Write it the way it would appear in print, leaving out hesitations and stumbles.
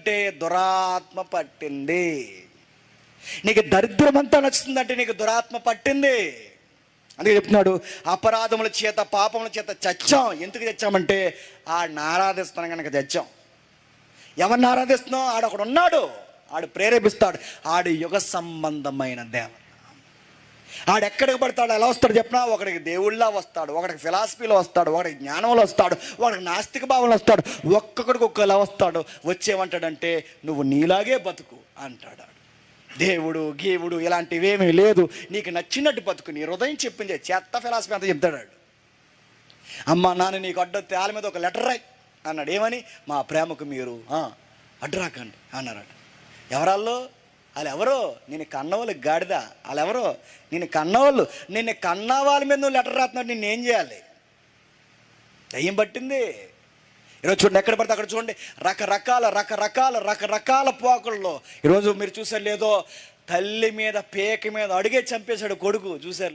నచ్చిందంటే దురాత్మ పట్టింది. నీకు దరిద్రం అంతా నచ్చుతుందంటే నీకు దురాత్మ పట్టింది. అందుకే చెప్తున్నాడు, అపరాధముల చేత పాపముల చేత చచ్చాం. ఎందుకు చచ్చామంటే ఆడిని ఆరాధిస్తున్నాం కనుక చచ్చాం. ఎవరిని ఆరాధిస్తున్నాం? ఆడొకడు ఉన్నాడు, ఆడు ప్రేరేపిస్తాడు. ఆడు యుగ సంబంధమైన దేవుడు. ఆడెక్కడికి పడతాడు, ఎలా వస్తాడు చెప్పినా? ఒకడికి దేవుళ్ళ వస్తాడు, ఒకడికి ఫిలాసఫీలో వస్తాడు, ఒకడికి జ్ఞానంలో వస్తాడు, ఒకడికి నాస్తిక భావంలో వస్తాడు. ఒక్కొక్కడికి ఒక్కలా వస్తాడు. వచ్చేమంటాడంటే నువ్వు నీలాగే బతుకు అంటాడు. దేవుడు గీవుడు ఇలాంటివేమీ లేదు, నీకు నచ్చినట్టు బతుకు, నీ హృదయం చెప్పింది. చెత్త ఫిలాసఫీ అంతా చెప్తాడు. అమ్మ నాన్న నీకు అడ్డొస్తే వాళ్ళ మీద ఒక లెటర్ రాయి అన్నాడు. ఏమని? మా ప్రేమకు మీరు అడ్డురాకండి అన్నారట. ఎవరాళ్ళు? వాళ్ళు ఎవరో? నేను కన్నవాళ్ళు గాడిద. వాళ్ళు ఎవరో? నేను కన్నవాళ్ళు. నిన్ను కన్న వాళ్ళ మీద నువ్వు లెటర్ రాస్తున్నాడు, నిన్ను ఏం చేయాలి? దయ్యం పట్టింది. ఈరోజు చూడండి, ఎక్కడ పడితే అక్కడ చూడండి, రకరకాల పోకల్లో. ఈరోజు మీరు చూసారు లేదో, తల్లి మీద పేక మీద అడిగే చంపేశాడు కొడుకు. చూసారు?